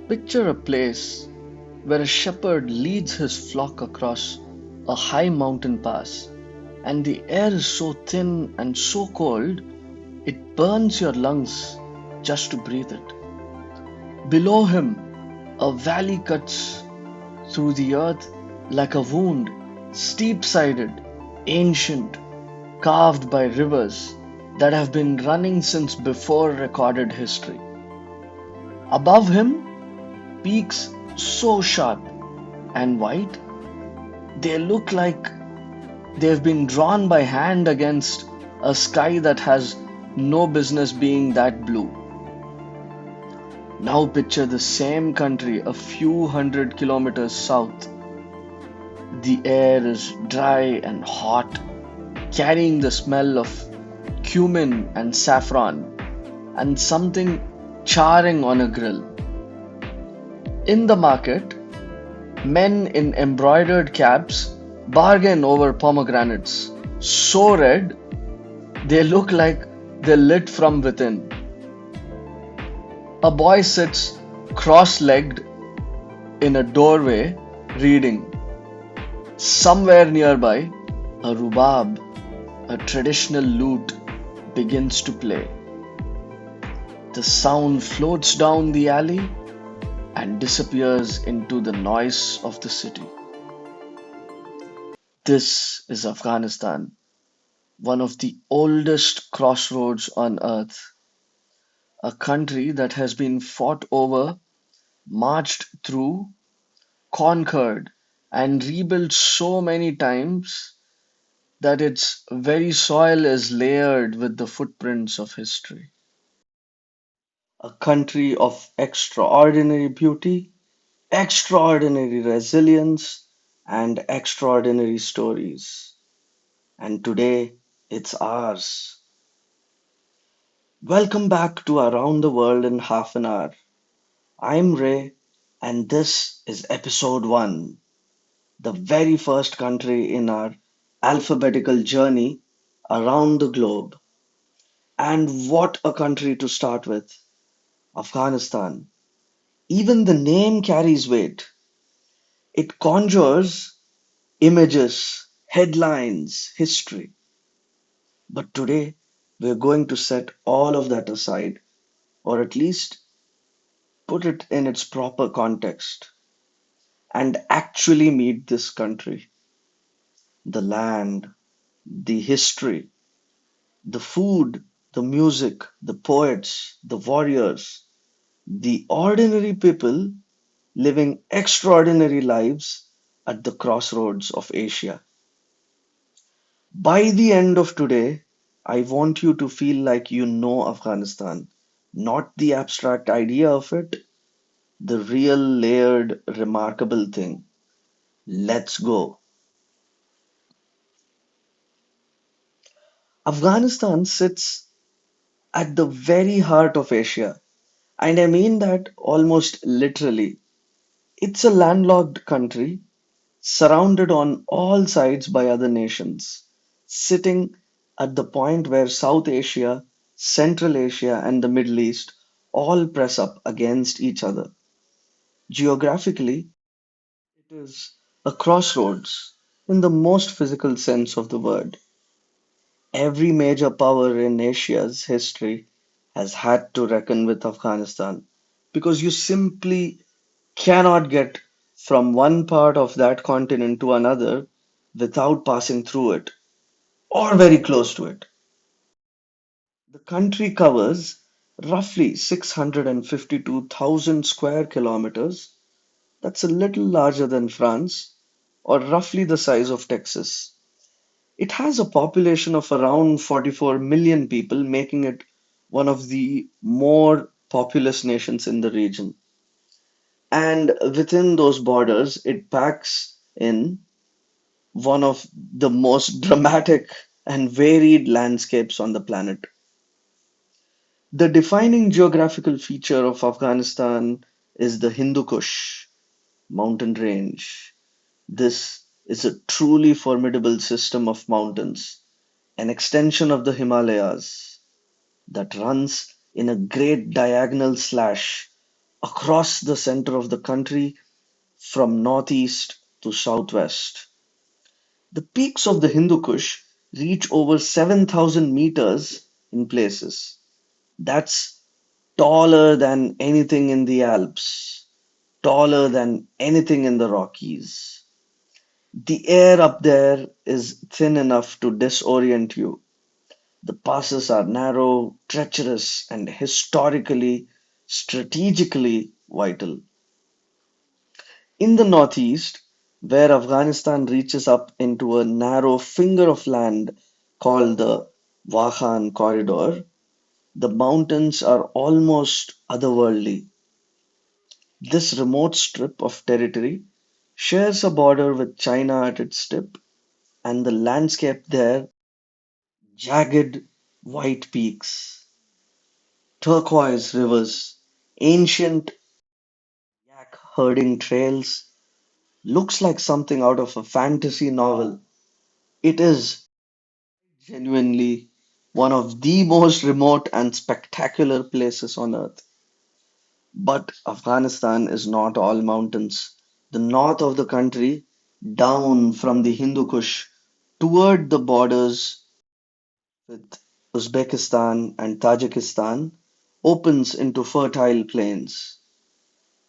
Picture a place where a shepherd leads his flock across a high mountain pass, and the air is so thin and so cold it burns your lungs just to breathe it. Below him, a valley cuts through the earth like a wound, steep sided, ancient, carved by rivers that have been running since before recorded history. Above him, peaks so sharp and white they look like they've been drawn by hand against a sky that has no business being that blue. Now picture the same country a few hundred kilometers south. The air is dry and hot, carrying the smell of cumin and saffron and something charring on a grill. In the market, men in embroidered caps bargain over pomegranates, so red they look like they're lit from within. A boy sits cross legged in a doorway reading. Somewhere nearby, a rubab, a traditional lute, begins to play. The sound floats down the alley and disappears into the noise of the city. This is Afghanistan, one of the oldest crossroads on earth, a country that has been fought over, marched through, conquered, and rebuilt so many times that its very soil is layered with the footprints of history. A country of extraordinary beauty, extraordinary resilience, and extraordinary stories. And today it's ours. Welcome back to Around the World in Half an Hour. I'm Ray, and this is episode 1, the very first country in our alphabetical journey around the globe. And what a country to start with, Afghanistan. Even the name carries weight. It conjures images, headlines, history. But today, we're going to set all of that aside, or at least put it in its proper context, and actually meet this country, the land, the history, the food, the music, the poets, the warriors, the ordinary people living extraordinary lives at the crossroads of Asia. By the end of today, I want you to feel like you know Afghanistan, not the abstract idea of it, the real layered, remarkable thing. Let's go. Afghanistan sits at the very heart of Asia, and I mean that almost literally. It's a landlocked country surrounded on all sides by other nations, sitting at the point where South Asia, Central Asia, and the Middle East all press up against each other. Geographically, it is a crossroads in the most physical sense of the word. Every major power in Asia's history has had to reckon with Afghanistan because you simply cannot get from one part of that continent to another without passing through it or very close to it. The country covers roughly 652,000 square kilometers. That's a little larger than France, or roughly the size of Texas. It has a population of around 44 million people, making it one of the more populous nations in the region. And within those borders, it packs in one of the most dramatic and varied landscapes on the planet. The defining geographical feature of Afghanistan is the Hindu Kush mountain range. This is a truly formidable system of mountains, an extension of the Himalayas that runs in a great diagonal slash across the center of the country from northeast to southwest. The peaks of the Hindu Kush reach over 7,000 meters in places. That's taller than anything in the Alps, taller than anything in the Rockies. The air up there is thin enough to disorient you. The passes are narrow, treacherous, and historically, strategically vital. In the northeast, where Afghanistan reaches up into a narrow finger of land called the Wakhan Corridor, the mountains are almost otherworldly. This remote strip of territory shares a border with China at its tip, and the landscape there jagged white peaks, turquoise rivers, ancient yak herding trails looks like something out of a fantasy novel. It is genuinely one of the most remote and spectacular places on earth. But Afghanistan is not all mountains. The north of the country, down from the Hindu Kush toward the borders with Uzbekistan and Tajikistan, opens into fertile plains.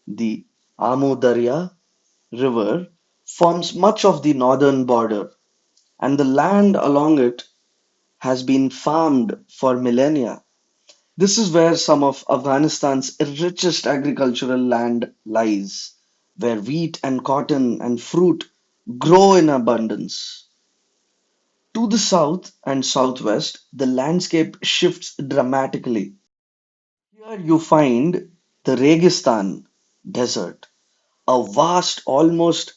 The Amu Darya River forms much of the northern border, and the land along it has been farmed for millennia. This is where some of Afghanistan's richest agricultural land lies, where wheat and cotton and fruit grow in abundance. To the south and southwest, the landscape shifts dramatically. Here you find the Registan desert, a vast, almost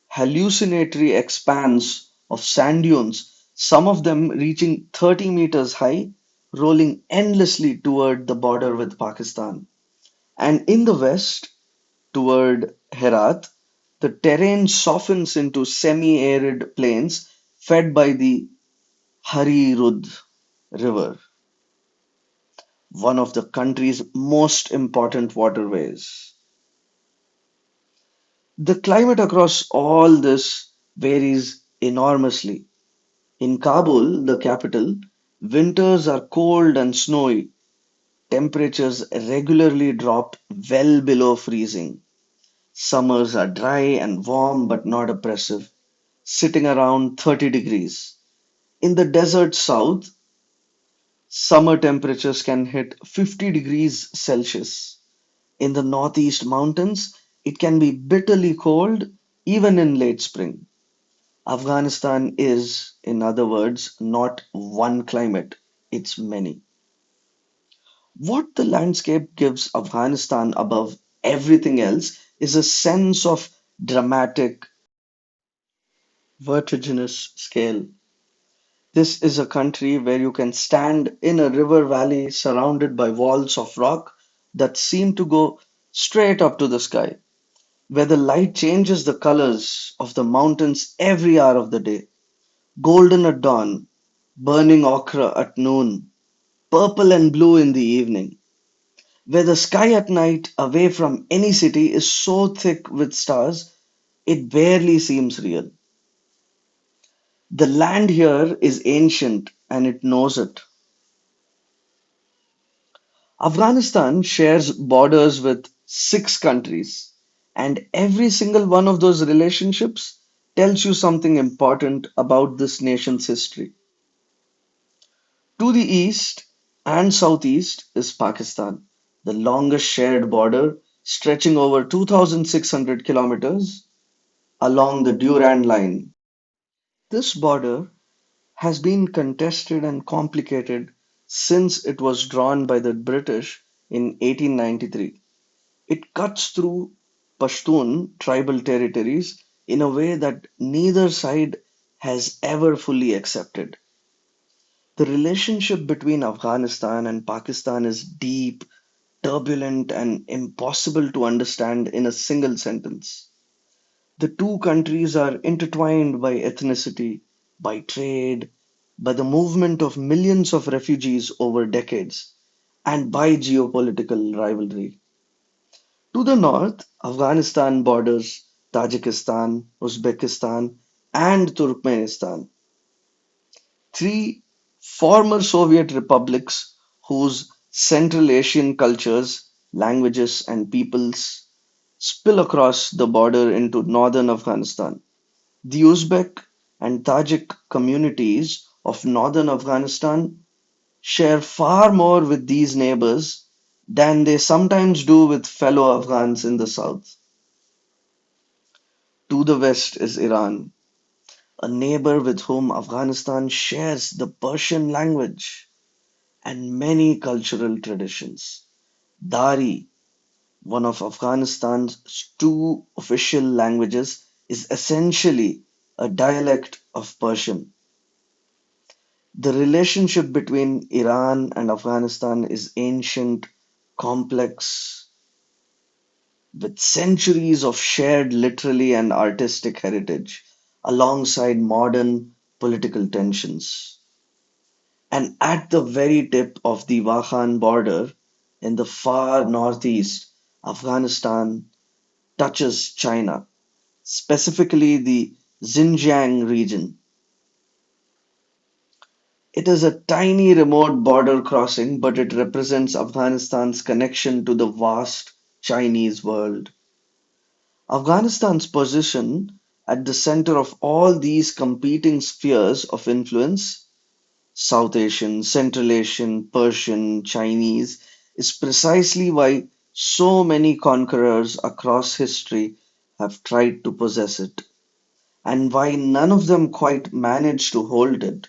hallucinatory expanse of sand dunes, some of them reaching 30 meters high, rolling endlessly toward the border with Pakistan. And in the west, toward Herat, the terrain softens into semi arid plains fed by the Harirud River, one of the country's most important waterways. The climate across all this varies enormously. In Kabul, the capital, winters are cold and snowy. Temperatures regularly drop well below freezing. Summers are dry and warm but not oppressive, sitting around 30 degrees. In the desert south, summer temperatures can hit 50 degrees Celsius. In the northeast mountains, it can be bitterly cold even in late spring. Afghanistan is, in other words, not one climate, it's many. What the landscape gives Afghanistan above everything else is a sense of dramatic, vertiginous scale. This is a country where you can stand in a river valley surrounded by walls of rock that seem to go straight up to the sky, where the light changes the colors of the mountains every hour of the day. Golden at dawn, burning ochre at noon, purple and blue in the evening, where the sky at night away from any city is so thick with stars it barely seems real. The land here is ancient and it knows it. Afghanistan shares borders with six countries, and every single one of those relationships tells you something important about this nation's history. To the east and southeast is Pakistan, the longest shared border stretching over 2,600 kilometers along the Durand Line. This border has been contested and complicated since it was drawn by the British in 1893. It cuts through Pashtun tribal territories in a way that neither side has ever fully accepted. The relationship between Afghanistan and Pakistan is deep, turbulent, and impossible to understand in a single sentence. The two countries are intertwined by ethnicity, by trade, by the movement of millions of refugees over decades, and by geopolitical rivalry. To the north, Afghanistan borders Tajikistan, Uzbekistan, and Turkmenistan, three former Soviet republics whose Central Asian cultures, languages, and peoples spill across the border into northern Afghanistan. The Uzbek and Tajik communities of northern Afghanistan share far more with these neighbors than they sometimes do with fellow Afghans in the south. To the west is Iran, a neighbor with whom Afghanistan shares the Persian language and many cultural traditions. Dari, one of Afghanistan's two official languages, is essentially a dialect of Persian. The relationship between Iran and Afghanistan is ancient, complex, with centuries of shared literary and artistic heritage alongside modern political tensions. And at the very tip of the Wakhan border, in the far northeast, Afghanistan touches China, specifically the Xinjiang region. It is a tiny remote border crossing, but it represents Afghanistan's connection to the vast Chinese world. Afghanistan's position at the center of all these competing spheres of influence, South Asian, Central Asian, Persian, Chinese, is precisely why so many conquerors across history have tried to possess it, and why none of them quite managed to hold it.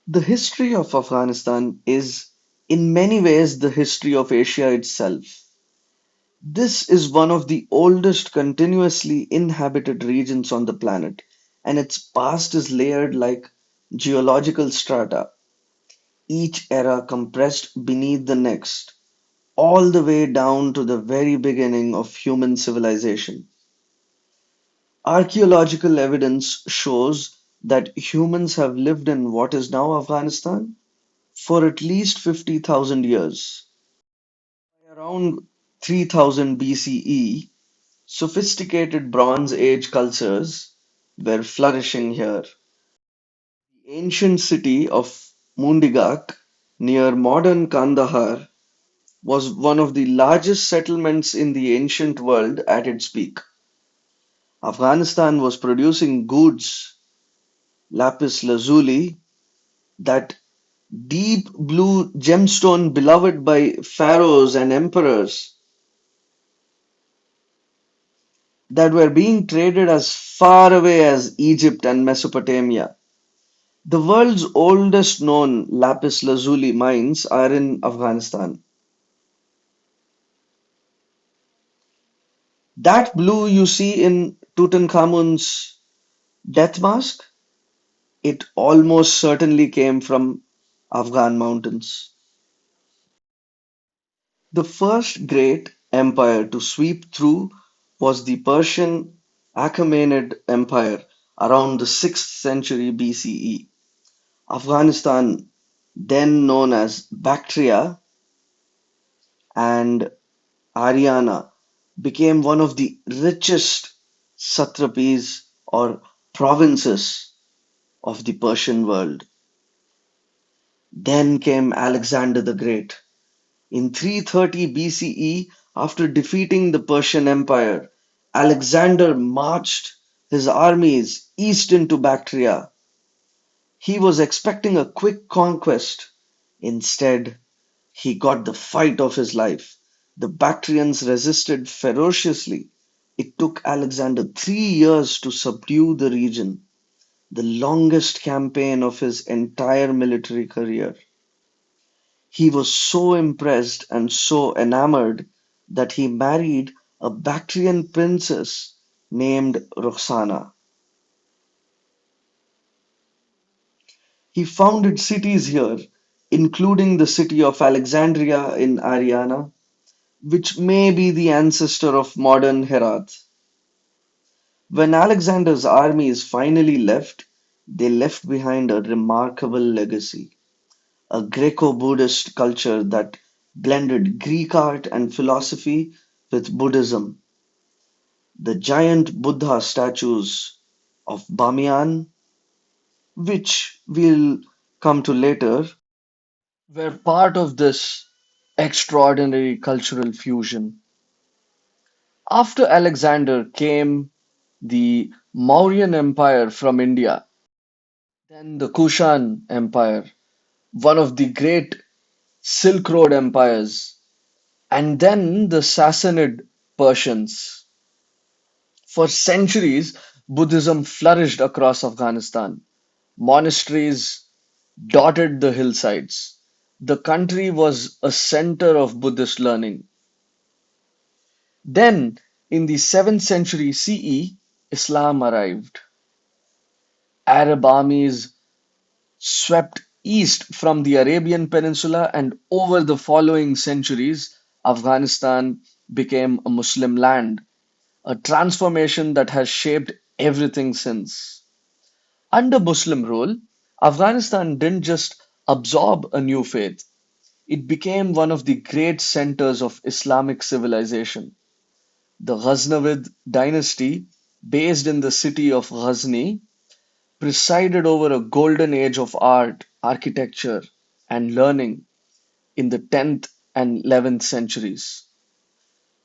The history of Afghanistan is, in many ways, the history of Asia itself. This is one of the oldest continuously inhabited regions on the planet, and its past is layered like geological strata, each era compressed beneath the next, all the way down to the very beginning of human civilization. Archaeological evidence shows that humans have lived in what is now Afghanistan for at least 50,000 years. By around 3000 BCE, sophisticated Bronze Age cultures were flourishing here. The ancient city of Mundigak, near modern Kandahar, was one of the largest settlements in the ancient world at its peak. Afghanistan was producing goods, lapis lazuli, that deep blue gemstone beloved by pharaohs and emperors, that were being traded as far away as Egypt and Mesopotamia. The world's oldest known lapis lazuli mines are in Afghanistan. That blue you see in Tutankhamun's death mask, it almost certainly came from Afghan mountains. The first great empire to sweep through was the Persian Achaemenid Empire around the 6th century BCE. Afghanistan, then known as Bactria and Ariana, became one of the richest satrapies or provinces of the Persian world. Then came Alexander the Great. In 330 BCE, after defeating the Persian Empire, Alexander marched his armies east into Bactria. He was expecting a quick conquest. Instead, he got the fight of his life. The Bactrians resisted ferociously. It took Alexander 3 years to subdue the region, the longest campaign of his entire military career. He was so impressed and so enamored that he married a Bactrian princess named Roxana. He founded cities here, including the city of Alexandria in Ariana, which may be the ancestor of modern Herat. When Alexander's armies finally left, they left behind a remarkable legacy, a Greco Buddhist culture that blended Greek art and philosophy with Buddhism. The giant Buddha statues of Bamiyan, which we'll come to later, were part of this extraordinary cultural fusion. After Alexander came the Mauryan Empire from India, then the Kushan Empire, one of the great Silk Road empires, and then the Sassanid Persians. For centuries, Buddhism flourished across Afghanistan. Monasteries dotted the hillsides. The country was a center of Buddhist learning. Then, in the 7th century CE, Islam arrived. Arab armies swept east from the Arabian Peninsula, and over the following centuries, Afghanistan became a Muslim land, a transformation that has shaped everything since. Under Muslim rule, Afghanistan didn't just absorb a new faith, it became one of the great centers of Islamic civilization. The Ghaznavid dynasty, based in the city of Ghazni, presided over a golden age of art, architecture, and learning in the 10th and 11th centuries.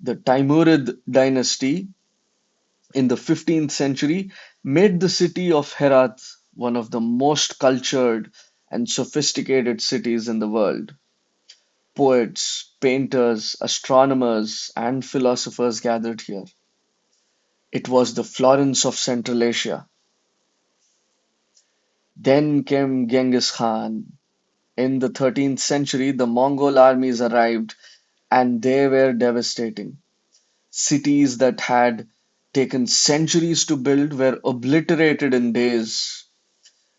The Timurid dynasty in the 15th century made the city of Herat one of the most cultured and sophisticated cities in the world. Poets, painters, astronomers, and philosophers gathered here. It was the Florence of Central Asia. Then came Genghis Khan. In the 13th century, the Mongol armies arrived and they were devastating. Cities that had taken centuries to build were obliterated in days.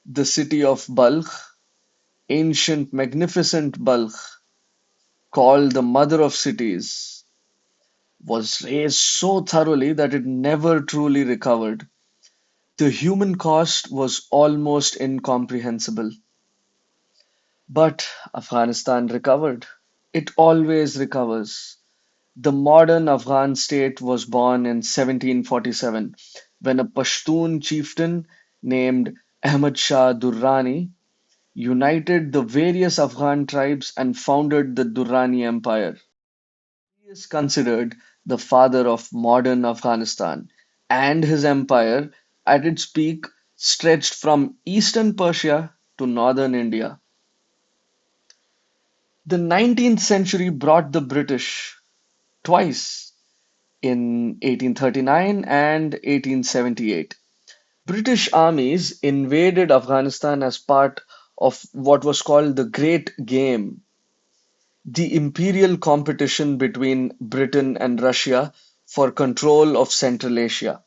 The city of Balkh, ancient, magnificent Balkh, called the mother of cities, was razed so thoroughly that it never truly recovered. The human cost was almost incomprehensible. But Afghanistan recovered. It always recovers. The modern Afghan state was born in 1747 when a Pashtun chieftain named Ahmad Shah Durrani united the various Afghan tribes and founded the Durrani Empire. He is considered the father of modern Afghanistan, and his empire, at its peak, stretched from eastern Persia to northern India. The 19th century brought the British twice in 1839 and 1878. British armies invaded Afghanistan as part of what was called the Great Game, the imperial competition between Britain and Russia for control of Central Asia.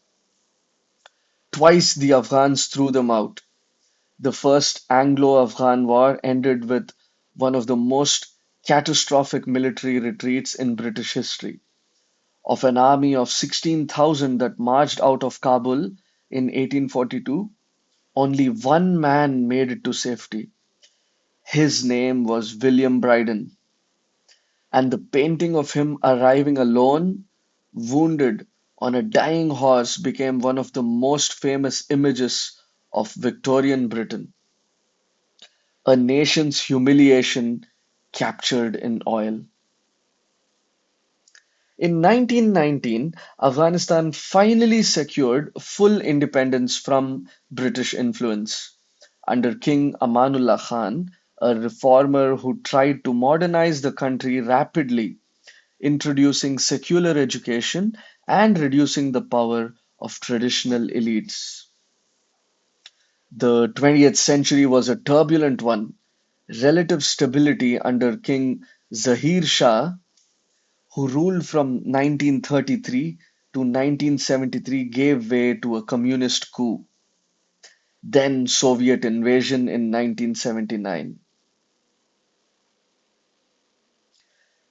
Twice the Afghans threw them out. The first Anglo-Afghan war ended with one of the most catastrophic military retreats in British history. Of an army of 16,000 that marched out of Kabul in 1842, only one man made it to safety. His name was William Bryden, and the painting of him arriving alone, wounded, on a dying horse became one of the most famous images of Victorian Britain, a nation's humiliation captured in oil. In 1919, Afghanistan finally secured full independence from British influence. Under King Amanullah Khan, a reformer who tried to modernize the country rapidly, introducing secular education and reducing the power of traditional elites. The 20th century was a turbulent one. Relative stability under King Zahir Shah, who ruled from 1933 to 1973, gave way to a communist coup, then Soviet invasion in 1979.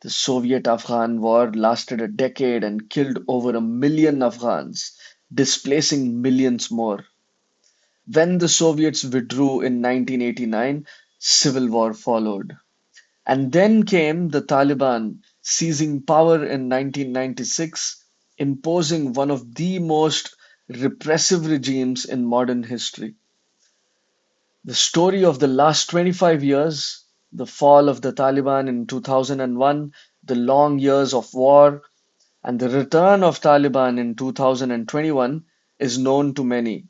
The Soviet-Afghan War lasted a decade and killed over 1 million Afghans, displacing millions more. When the Soviets withdrew in 1989, civil war followed. And then came the Taliban, seizing power in 1996, imposing one of the most repressive regimes in modern history. The story of the last 25 years, the fall of the Taliban in 2001, the long years of war, and the return of Taliban in 2021 is known to many.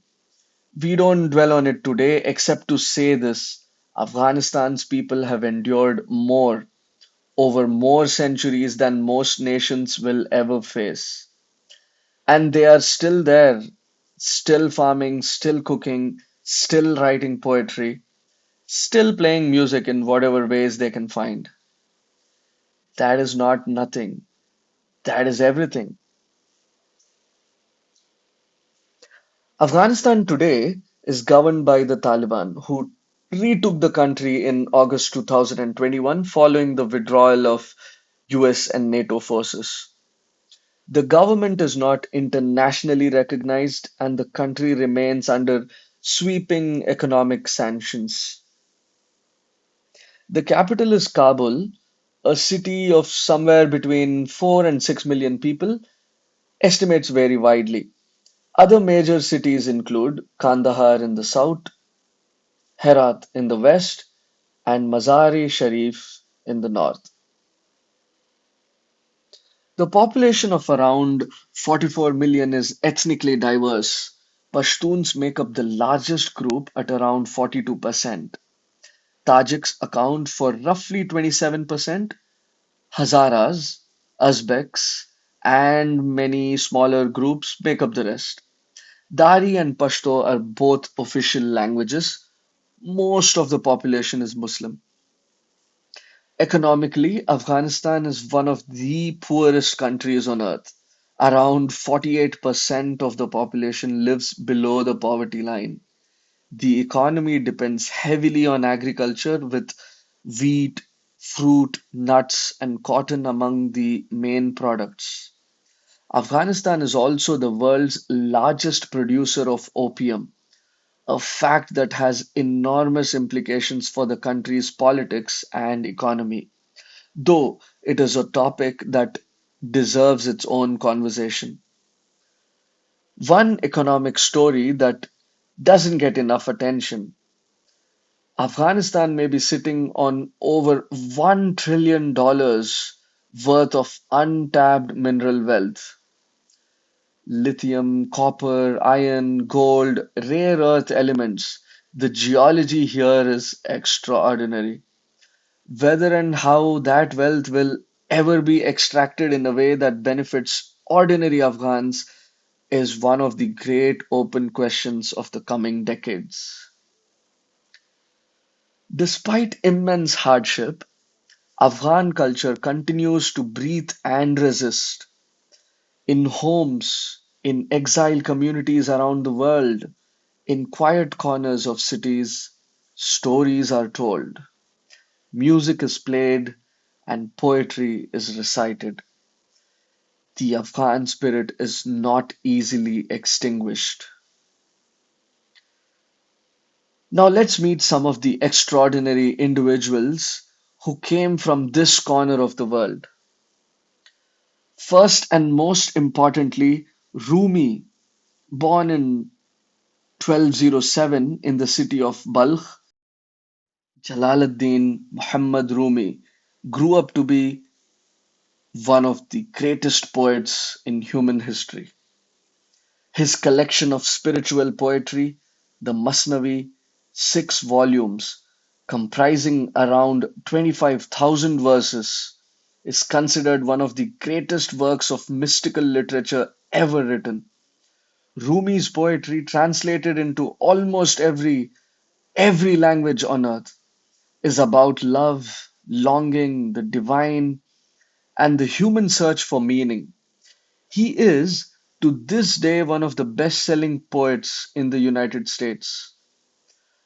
We don't dwell on it today except to say this: Afghanistan's people have endured more over more centuries than most nations will ever face. And they are still there, still farming, still cooking, still writing poetry, still playing music in whatever ways they can find. That is not nothing, that is everything. Afghanistan today is governed by the Taliban, who retook the country in August 2021 following the withdrawal of US and NATO forces. The government is not internationally recognized, and the country remains under sweeping economic sanctions. The capital is Kabul, a city of somewhere between 4 and 6 million people. Estimates vary widely. Other major cities include Kandahar in the south, Herat in the west, and Mazar-e Sharif in the north. The population of around 44 million is ethnically diverse. Pashtuns make up the largest group at around 42%. Tajiks account for roughly 27%. Hazaras, Uzbeks, and many smaller groups make up the rest. Dari and Pashto are both official languages. Most of the population is Muslim. Economically, Afghanistan is one of the poorest countries on earth. Around 48% of the population lives below the poverty line. The economy depends heavily on agriculture, with wheat, fruit, nuts, and cotton among the main products. Afghanistan is also the world's largest producer of opium, a fact that has enormous implications for the country's politics and economy, though it is a topic that deserves its own conversation. One economic story that doesn't get enough attention: Afghanistan may be sitting on over $1 trillion worth of untapped mineral wealth. Lithium, copper, iron, gold, rare earth elements. The geology here is extraordinary. Whether and how that wealth will ever be extracted in a way that benefits ordinary Afghans is one of the great open questions of the coming decades. Despite immense hardship, Afghan culture continues to breathe and resist. In homes, in exile communities around the world, in quiet corners of cities, stories are told, music is played, and poetry is recited. The Afghan spirit is not easily extinguished. Now let's meet some of the extraordinary individuals who came from this corner of the world. First and most importantly, Rumi, born in 1207 in the city of Balkh. Jalaluddin Muhammad Rumi grew up to be one of the greatest poets in human history. His collection of spiritual poetry, the Masnavi, 6 volumes, comprising around 25,000 verses, is considered one of the greatest works of mystical literature ever written. Rumi's poetry, translated into almost every language on earth, is about love, longing, the divine, and the human search for meaning. He is, to this day, one of the best selling poets in the United States.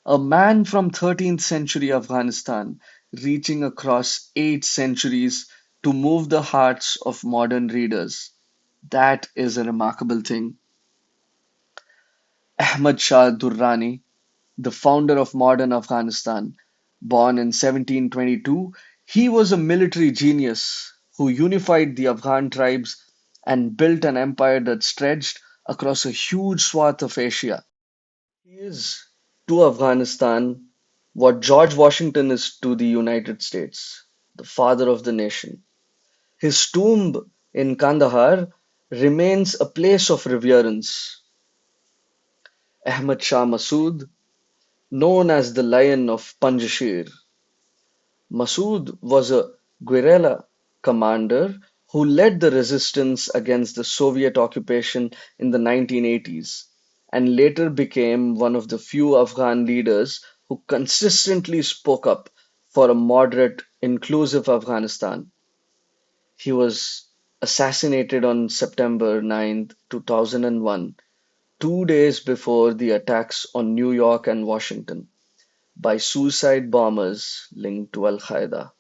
A man from 13th century Afghanistan, reaching across 8 centuries to move the hearts of modern readers. That is a remarkable thing. Ahmad Shah Durrani, the founder of modern Afghanistan, born in 1722, He was a military genius who unified the Afghan tribes and built an empire that stretched across a huge swath of Asia. He is to Afghanistan what George Washington is to the United States, the father of the nation. His tomb in Kandahar remains a place of reverence. Ahmad Shah Massoud, known as the Lion of Panjshir, Massoud was a guerrilla commander who led the resistance against the Soviet occupation in the 1980s and later became one of the few Afghan leaders who consistently spoke up for a moderate, inclusive Afghanistan. He was assassinated on September 9th, 2001, 2 days before the attacks on New York and Washington, by suicide bombers linked to Al Qaeda.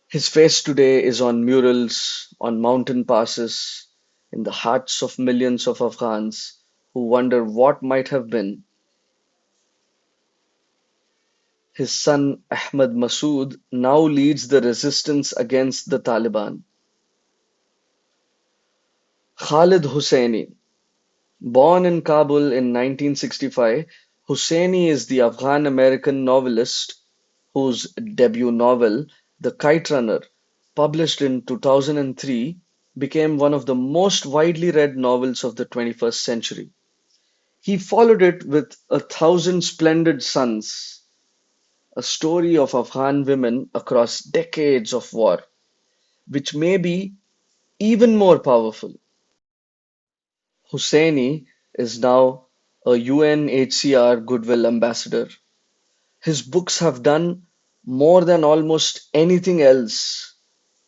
His face today is on murals, on mountain passes, in the hearts of millions of Afghans who wonder what might have been. His son Ahmad Massoud now leads the resistance against the Taliban. Khalid Hosseini, born in Kabul in 1965, Hosseini is the Afghan-American novelist whose debut novel, The Kite Runner, published in 2003, became one of the most widely read novels of the 21st century. He followed it with A Thousand Splendid Suns, a story of Afghan women across decades of war, which may be even more powerful. Husseini is now a UNHCR Goodwill Ambassador. His books have done more than almost anything else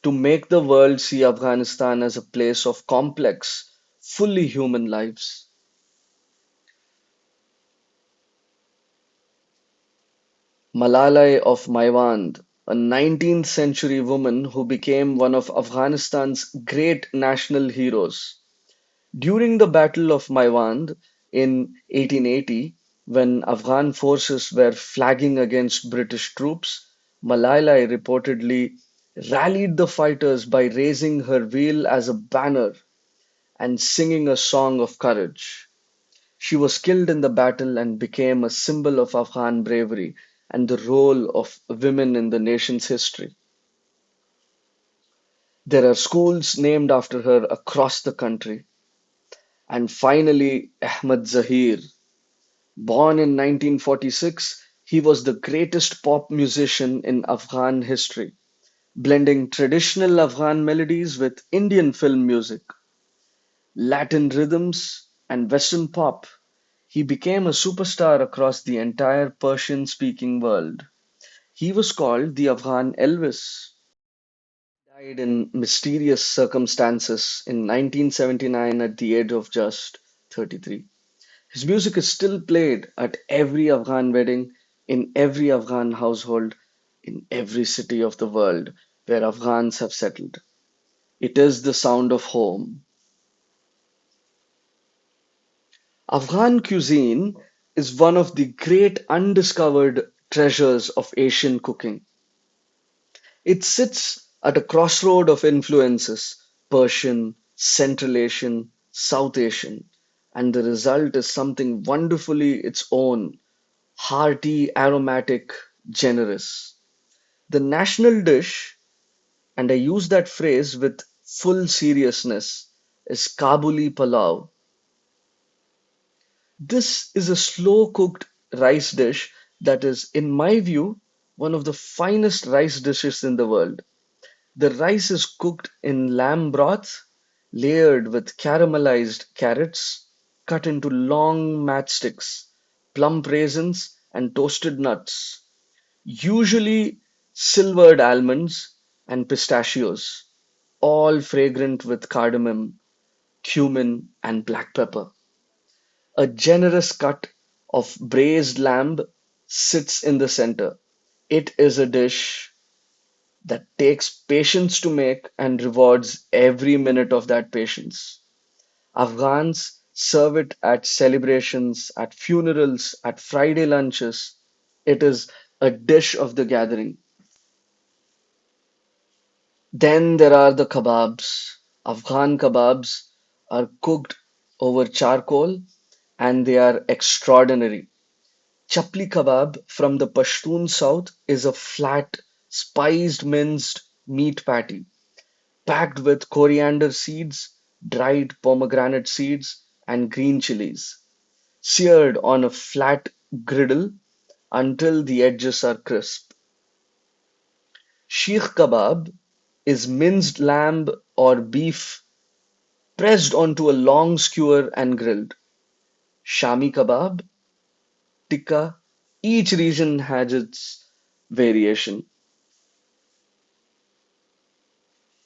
to make the world see Afghanistan as a place of complex, fully human lives. Malalai of Maiwand, a 19th century woman who became one of Afghanistan's great national heroes. During the Battle of Maiwand in 1880, when Afghan forces were flagging against British troops, Malalai reportedly rallied the fighters by raising her veil as a banner and singing a song of courage. She was killed in the battle and became a symbol of Afghan bravery and the role of women in the nation's history. There are schools named after her across the country. And finally, Ahmad Zahir. Born in 1946, he was the greatest pop musician in Afghan history, blending traditional Afghan melodies with Indian film music, Latin rhythms, and Western pop. He became a superstar across the entire Persian-speaking world. He was called the Afghan Elvis. Died in mysterious circumstances in 1979 at the age of just 33. His music is still played at every Afghan wedding, in every Afghan household, in every city of the world where Afghans have settled. It is the sound of home. Afghan cuisine is one of the great undiscovered treasures of Asian cooking. It sits at a crossroad of influences: Persian, Central Asian, South Asian, and the result is something wonderfully its own: hearty, aromatic, generous. The national dish, and I use that phrase with full seriousness, is Kabuli pulao. This is a slow cooked rice dish that is, in my view, one of the finest rice dishes in the world. The rice is cooked in lamb broth, layered with caramelized carrots, cut into long matchsticks, plump raisins, and toasted nuts, usually silvered almonds and pistachios, all fragrant with cardamom, cumin, and black pepper. A generous cut of braised lamb sits in the center. It is a dish that takes patience to make and rewards every minute of that patience. Afghans serve it at celebrations, at funerals, at Friday lunches. It is a dish of the gathering. Then there are the kebabs. Afghan kebabs are cooked over charcoal and they are extraordinary. Chapli kebab from the Pashtun South is a flat, spiced minced meat patty packed with coriander seeds, dried pomegranate seeds, and green chilies, seared on a flat griddle until the edges are crisp. Sheikh kebab is minced lamb or beef pressed onto a long skewer and grilled. Shami kebab, tikka, each region has its variation.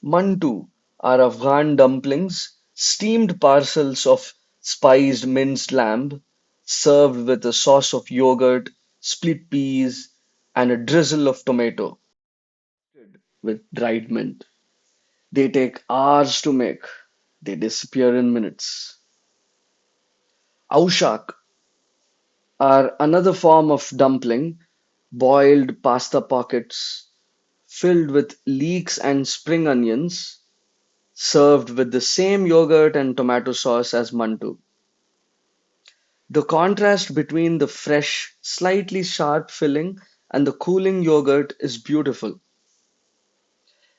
Mantu are Afghan dumplings, steamed parcels of spiced minced lamb, served with a sauce of yogurt, split peas, and a drizzle of tomato with dried mint. They take hours to make. They disappear in minutes. Aushak are another form of dumpling, boiled pasta pockets filled with leeks and spring onions, served with the same yogurt and tomato sauce as mantu. The contrast between the fresh, slightly sharp filling and the cooling yogurt is beautiful.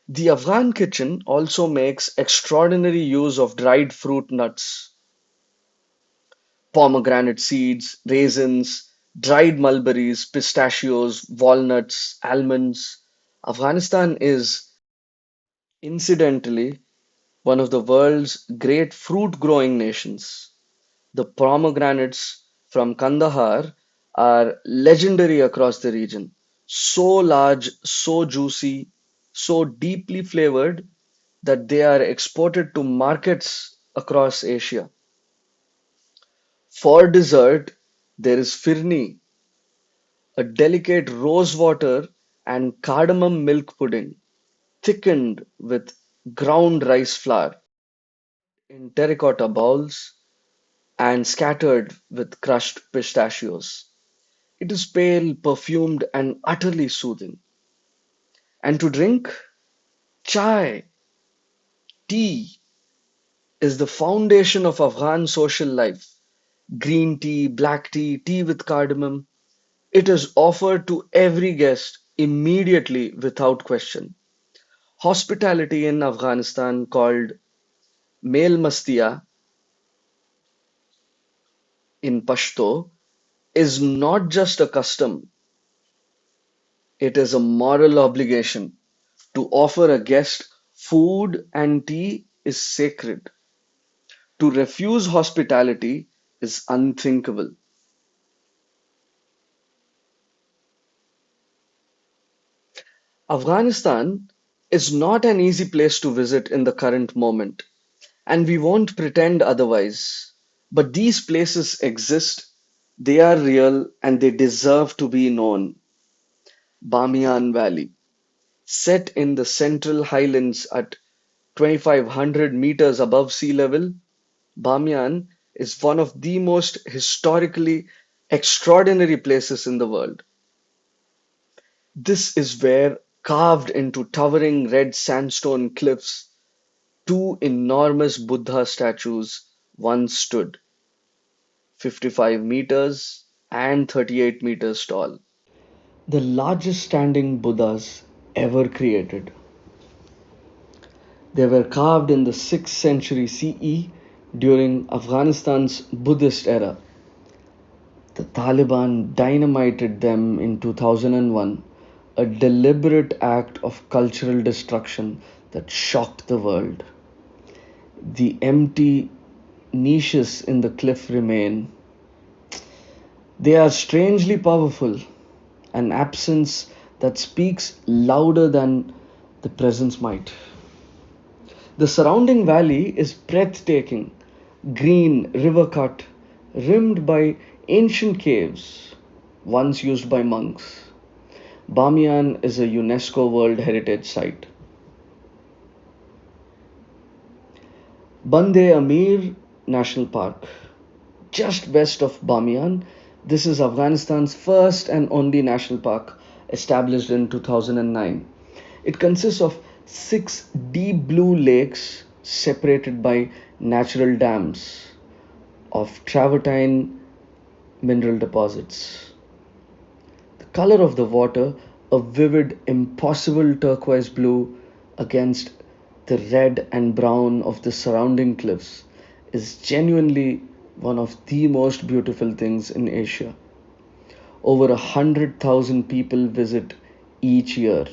The Afghan kitchen also makes extraordinary use of dried fruit nuts, pomegranate seeds, raisins, dried mulberries, pistachios, walnuts, almonds. Afghanistan is, incidentally, one of the world's great fruit growing nations. The pomegranates from Kandahar are legendary across the region. So large, so juicy, so deeply flavored that they are exported to markets across Asia. For dessert, there is firni, a delicate rose water and cardamom milk pudding, thickened with ground rice flour in terracotta bowls and scattered with crushed pistachios. It is pale, perfumed, and utterly soothing. And to drink, chai, tea, is the foundation of Afghan social life. Green tea, black tea, tea with cardamom. It is offered to every guest immediately without question. Hospitality in Afghanistan, called Mel Mastia in Pashto, is not just a custom, it is a moral obligation. To offer a guest food and tea is sacred. To refuse hospitality is unthinkable. Afghanistan is not an easy place to visit in the current moment, and we won't pretend otherwise. But these places exist, they are real, and they deserve to be known. Bamiyan Valley, set in the central highlands at 2,500 meters above sea level, Bamiyan is one of the most historically extraordinary places in the world. This is where, carved into towering red sandstone cliffs, two enormous Buddha statues once stood, 55 meters and 38 meters tall. The largest standing Buddhas ever created. They were carved in the 6th century CE during Afghanistan's Buddhist era. The Taliban dynamited them in 2001, a deliberate act of cultural destruction that shocked the world. The empty niches in the cliff remain. They are strangely powerful, an absence that speaks louder than the presence might. The surrounding valley is breathtaking, green, river cut, rimmed by ancient caves, once used by monks. Bamiyan is a UNESCO World Heritage Site. Bande Amir National Park, just west of Bamiyan, this is Afghanistan's first and only national park established in 2009. It consists of Six deep blue lakes separated by natural dams of travertine mineral deposits. The color of the water, a vivid, impossible turquoise blue against the red and brown of the surrounding cliffs, is genuinely one of the most beautiful things in Asia. Over 100,000 people visit each year.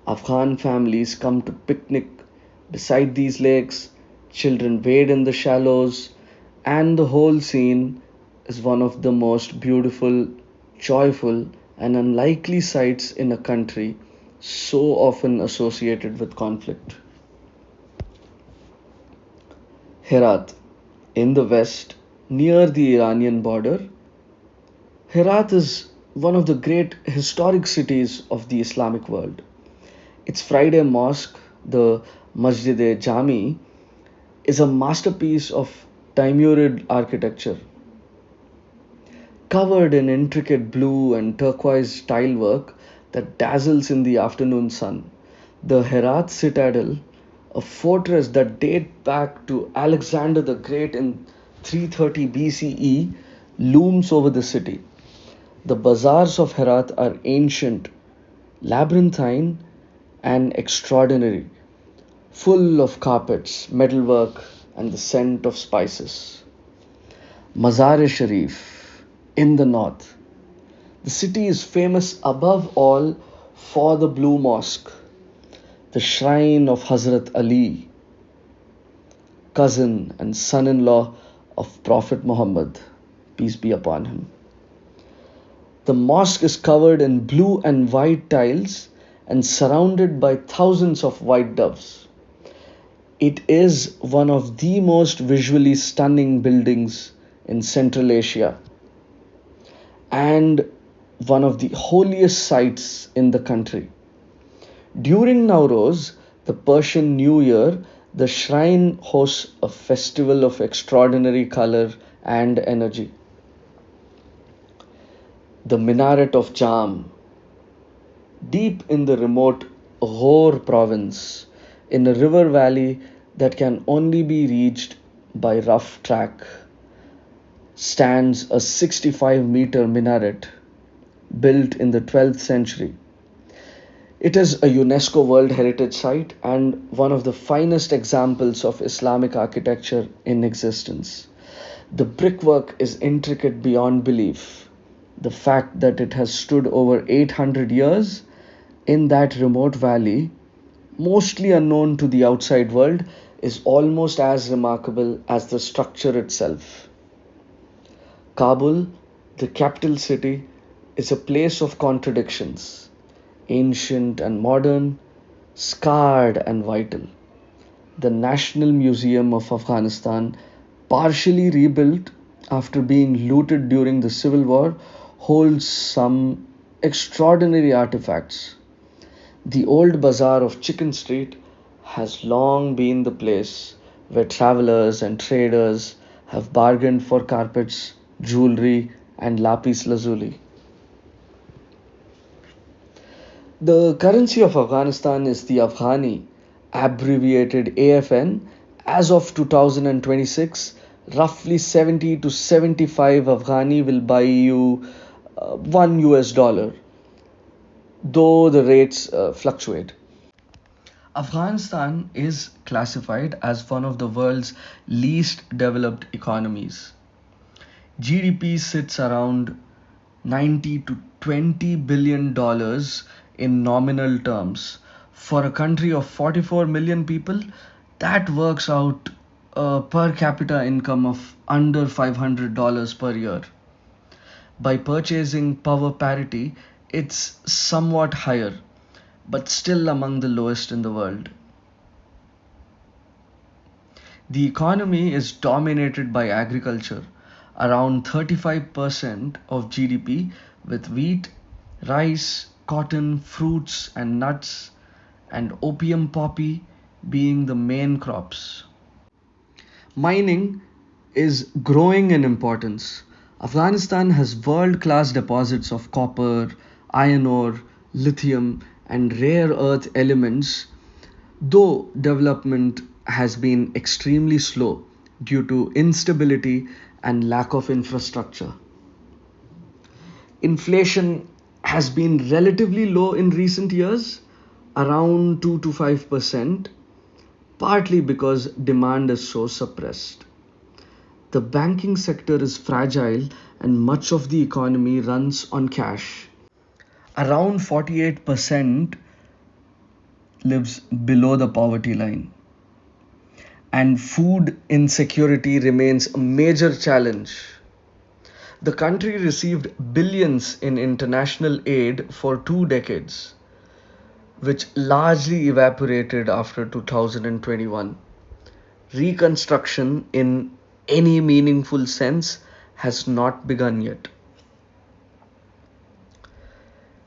Afghan families come to picnic beside these lakes, children wade in the shallows, and the whole scene is one of the most beautiful, joyful, and unlikely sights in a country so often associated with conflict. Herat, in the west, near the Iranian border, Herat is one of the great historic cities of the Islamic world. Its Friday mosque, the Masjid-e Jami, is a masterpiece of Timurid architecture, covered in intricate blue and turquoise tilework that dazzles in the afternoon sun. The Herat Citadel, a fortress that dates back to Alexander the Great in 330 BCE, looms over the city. The bazaars of Herat are ancient, labyrinthine, and extraordinary, full of carpets, metalwork, and the scent of spices. Mazar-e-Sharif in the north. The city is famous above all for the Blue Mosque, the shrine of Hazrat Ali, cousin and son in law of Prophet Muhammad, peace be upon him. The mosque is covered in blue and white tiles and surrounded by thousands of white doves. It is one of the most visually stunning buildings in Central Asia and one of the holiest sites in the country. During Nowruz, the Persian New Year, the shrine hosts a festival of extraordinary color and energy. The minaret of Jam, deep in the remote Ghor province, in a river valley that can only be reached by rough track, stands a 65-meter minaret built in the 12th century. It is a UNESCO World Heritage Site and one of the finest examples of Islamic architecture in existence. The brickwork is intricate beyond belief. The fact that it has stood over 800 years in that remote valley, mostly unknown to the outside world, is almost as remarkable as the structure itself. Kabul, the capital city, is a place of contradictions, ancient and modern, scarred and vital. The National Museum of Afghanistan, partially rebuilt after being looted during the Civil War, holds some extraordinary artifacts. The old bazaar of Chicken Street has long been the place where travelers and traders have bargained for carpets, jewelry, and lapis lazuli. The currency of Afghanistan is the Afghani, abbreviated AFN. As of 2026, roughly 70 to 75 Afghani will buy you $1, though the rates fluctuate. Afghanistan is classified as one of the world's least developed economies. GDP sits around 90 to 20 billion dollars in nominal terms. For a country of 44 million people, that works out a per capita income of under $500 per year. By purchasing power parity, it's somewhat higher, but still among the lowest in the world. The economy is dominated by agriculture, around 35% of GDP, with wheat, rice, cotton, fruits, and nuts, and opium poppy being the main crops. Mining is growing in importance. Afghanistan has world class deposits of copper, iron ore, lithium, and rare earth elements though development has been extremely slow due to instability and lack of infrastructure. Inflation has been relatively low in recent years, around 2 to 5%, partly because demand is so suppressed. The banking sector is fragile and much of the economy runs on cash. Around 48% lives below the poverty line, and food insecurity remains a major challenge. The country received billions in international aid for 2 decades, which largely evaporated after 2021. Reconstruction in any meaningful sense has not begun yet.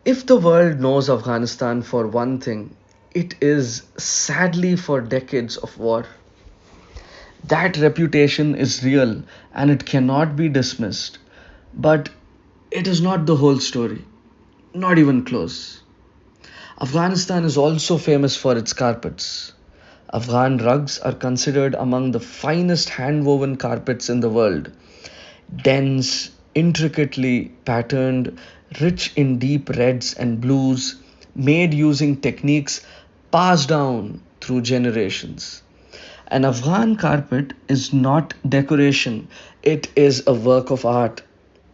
If the world knows Afghanistan for one thing, it is sadly for decades of war. That reputation is real and it cannot be dismissed. But it is not the whole story, not even close. Afghanistan is also famous for its carpets. Afghan rugs are considered among the finest hand woven carpets in the world. Dense, intricately patterned, rich in deep reds and blues, made using techniques passed down through generations. An Afghan carpet is not decoration, it is a work of art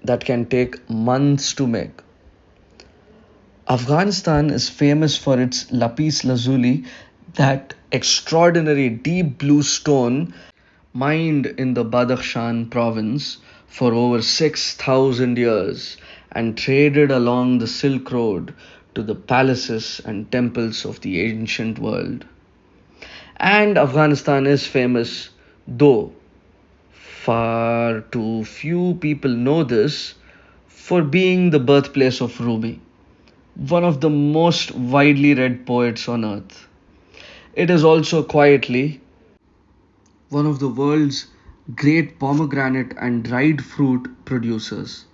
that can take months to make. Afghanistan is famous for its lapis lazuli, that extraordinary deep blue stone mined in the Badakhshan province for over 6,000 years and traded along the Silk Road to the palaces and temples of the ancient world. And Afghanistan is famous, though far too few people know this, for being the birthplace of Rumi, one of the most widely read poets on earth. It is also quietly one of the world's great pomegranate and dried fruit producers.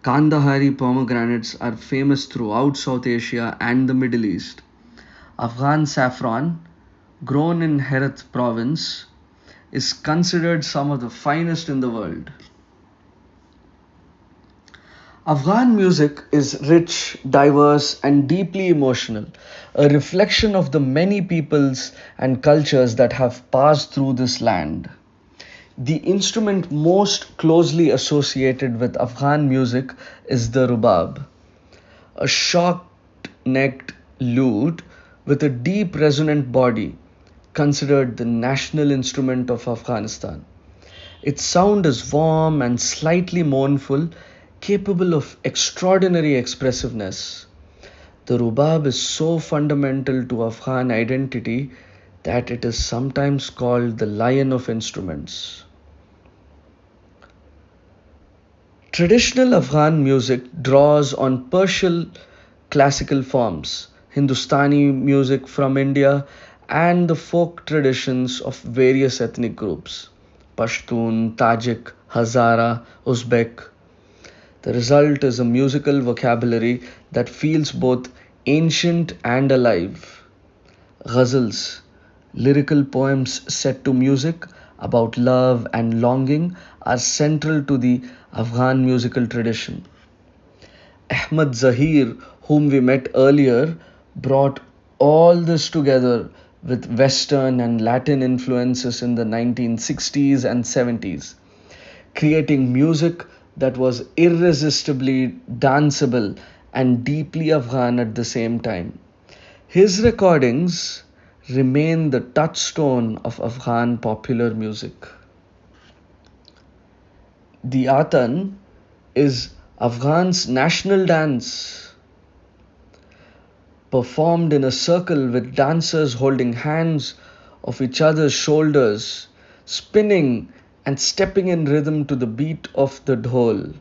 Kandahari pomegranates are famous throughout South Asia and the Middle East. Afghan saffron, grown in Herat province, is considered some of the finest in the world. Afghan music is rich, diverse, and deeply emotional, a reflection of the many peoples and cultures that have passed through this land. The instrument most closely associated with Afghan music is the rubab, a short necked lute with a deep resonant body, considered the national instrument of Afghanistan. Its sound is warm and slightly mournful, capable of extraordinary expressiveness. The rubab is so fundamental to Afghan identity that it is sometimes called the lion of instruments. Traditional Afghan music draws on Persian classical forms, Hindustani music from India, and the folk traditions of various ethnic groups Pashtun, Tajik, Hazara, Uzbek. The result is a musical vocabulary that feels both ancient and alive. Ghazals, lyrical poems set to music about love and longing, are central to the Afghan musical tradition. Ahmad Zahir, whom we met earlier, brought all this together with Western and Latin influences in the 1960s and 70s, creating music that was irresistibly danceable and deeply Afghan at the same time. His recordings remain the touchstone of Afghan popular music. The Atan is Afghan's national dance, performed in a circle with dancers holding hands of each other's shoulders, spinning and stepping in rhythm to the beat of the dhol,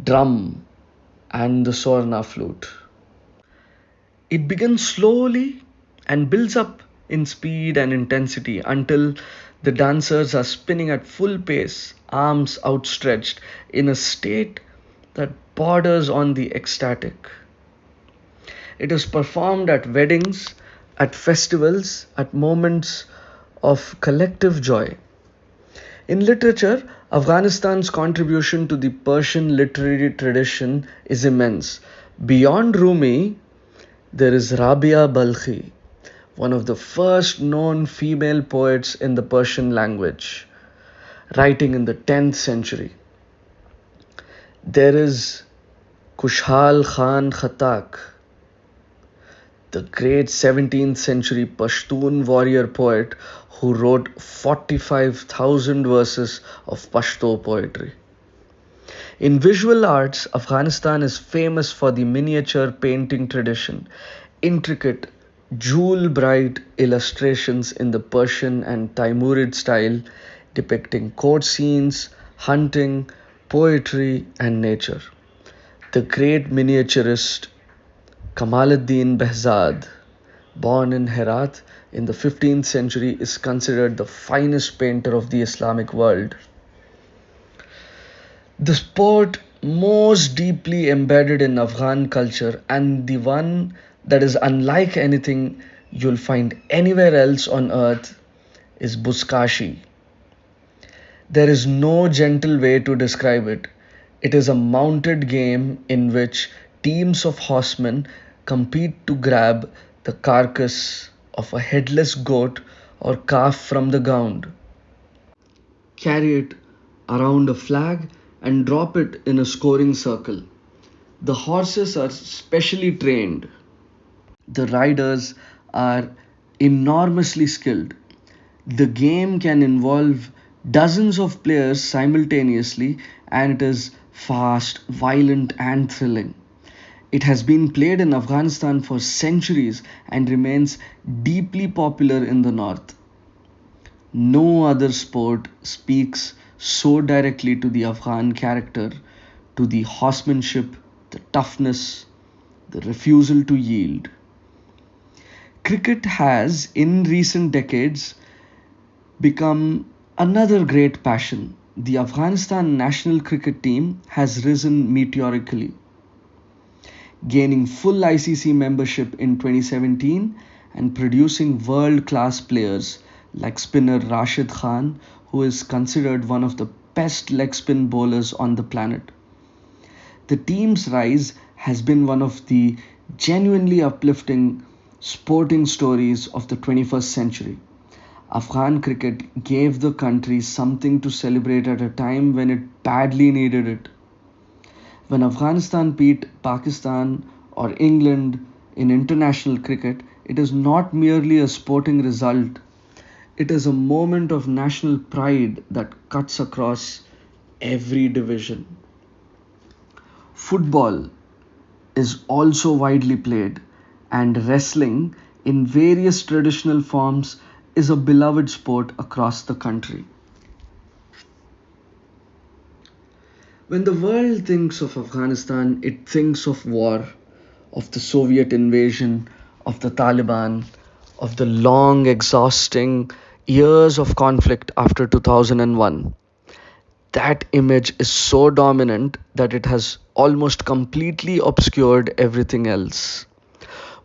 drum, and the sorna flute. It begins slowly and builds up in speed and intensity until the dancers are spinning at full pace, arms outstretched, in a state that borders on the ecstatic. It is performed at weddings at festivals, at moments of collective joy. In literature, Afghanistan's contribution to the Persian literary tradition is immense. Beyond Rumi, there is Rabia Balkhi, one of the first known female poets in the Persian language, writing in the 10th century. There is Kushal Khan Khatak, the great 17th century Pashtun warrior poet who wrote 45,000 verses of Pashto poetry. In visual arts, Afghanistan is famous for the miniature painting tradition, intricate, jewel bright illustrations in the Persian and Timurid style depicting court scenes, hunting, poetry, and nature. The great miniaturist Kamaluddin Behzad, born in Herat in the 15th century, is considered the finest painter of the Islamic world. The sport most deeply embedded in Afghan culture and the one that is unlike anything you'll find anywhere else on earth is Buskashi. There is no gentle way to describe it. It is a mounted game in which teams of horsemen compete to grab the carcass of a headless goat or calf from the ground, carry it around a flag, and drop it in a scoring circle. The horses are specially trained. The riders are enormously skilled. The game can involve dozens of players simultaneously, and it is fast, violent, and thrilling. It has been played in Afghanistan for centuries and remains deeply popular in the north. No other sport speaks so directly to the Afghan character, to the horsemanship, the toughness, the refusal to yield. Cricket has, in recent decades, become another great passion. The Afghanistan national cricket team has risen meteorically, gaining full ICC membership in 2017 and producing world class players like spinner Rashid Khan, who is considered one of the best leg spin bowlers on the planet. The team's rise has been one of the genuinely uplifting sporting stories of the 21st century. Afghan cricket gave the country something to celebrate at a time when it badly needed it. When Afghanistan beat Pakistan or England in international cricket, it is not merely a sporting result, it is a moment of national pride that cuts across every division. Football is also widely played, and wrestling in various traditional forms is a beloved sport across the country. When the world thinks of Afghanistan, it thinks of war, of the Soviet invasion, of the Taliban, of the long, exhausting years of conflict after 2001. That image is so dominant that it has almost completely obscured everything else.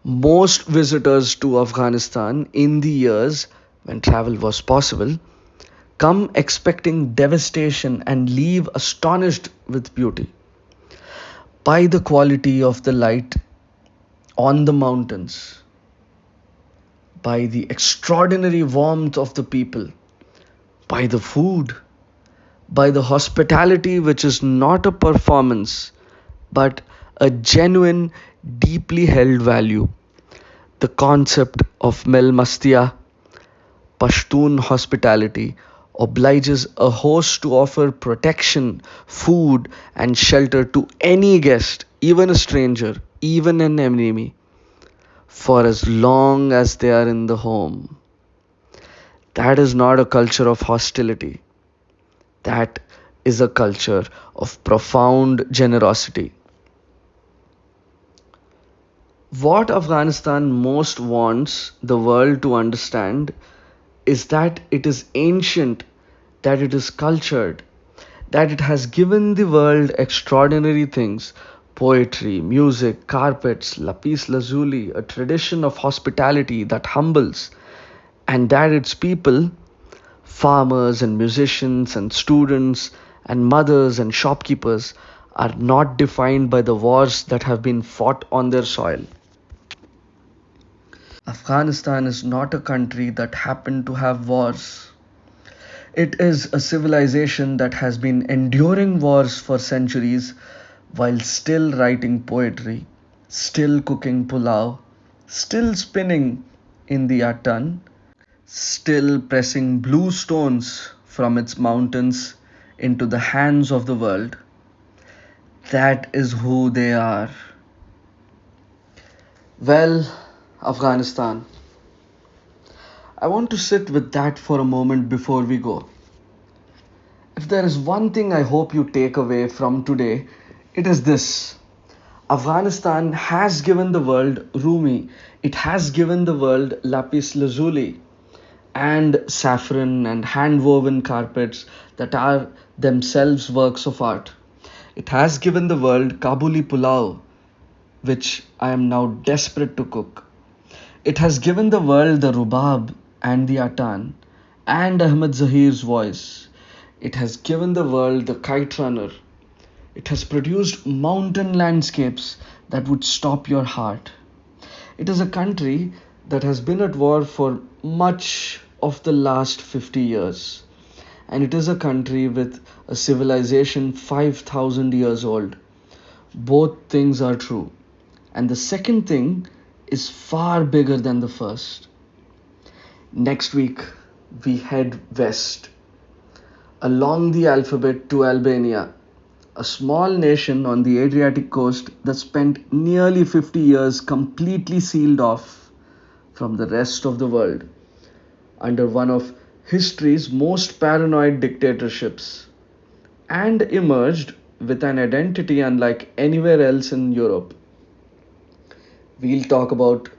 Most visitors to Afghanistan in the years when travel was possible come expecting devastation and leave astonished with beauty. By the quality of the light on the mountains, by the extraordinary warmth of the people, by the food, by the hospitality, which is not a performance but a genuine, deeply held value. The concept of Melmastia, Pashtun hospitality, obliges a host to offer protection, food, and shelter to any guest, even a stranger, even an enemy, for as long as they are in the home. That is not a culture of hostility. That is a culture of profound generosity. What Afghanistan most wants the world to understand is that it is ancient, that it is cultured, that it has given the world extraordinary things, Poetry, music, carpets, lapis lazuli, a tradition of hospitality that humbles, and that its people, farmers and musicians and students and mothers and shopkeepers, are not defined by the wars that have been fought on their soil. Afghanistan is not a country that happened to have wars. It is a civilization that has been enduring wars for centuries while still writing poetry, still cooking pulao, still spinning in the attan, still pressing blue stones from its mountains into the hands of the world. That is who they are. Well, Afghanistan, I want to sit with that for a moment before we go. If there is one thing I hope you take away from today, it is this. Afghanistan has given the world Rumi, it has given the world lapis lazuli and saffron and hand woven carpets that are themselves works of art. It has given the world Kabuli pulao, which I am now desperate to cook. It has given the world the rubab and the atan and Ahmed Zahir's voice. It has given the world the kite runner. It has produced mountain landscapes that would stop your heart. It is a country that has been at war for much of the last 50 years. And it is a country with a civilization 5,000 years old. Both things are true. And the second thing is far bigger than the first. Next week, we head west along the alphabet to Albania, a small nation on the Adriatic coast that spent nearly 50 years completely sealed off from the rest of the world under one of history's most paranoid dictatorships and emerged with an identity unlike anywhere else in Europe. We'll talk about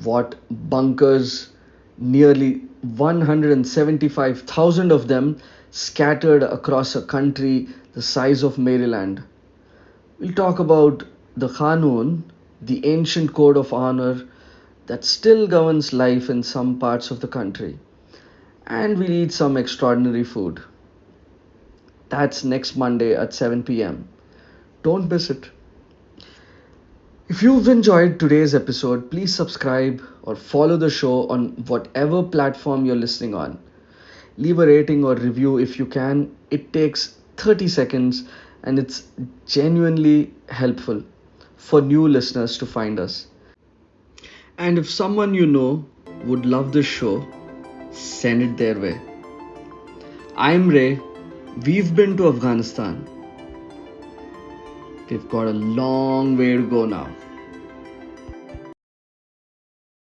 what bunkers, nearly 175,000 of them scattered across a country the size of Maryland. We'll talk about the Qanun, the ancient code of honor that still governs life in some parts of the country. And we'll eat some extraordinary food. That's next Monday at 7 p.m. Don't miss it. If you've enjoyed today's episode, please subscribe or follow the show on whatever platform you're listening on. Leave a rating or review if you can. It takes 30 seconds and it's genuinely helpful for new listeners to find us. And if someone you know would love this show, send it their way. I'm Ray. We've been to Afghanistan. We've got a long way to go now.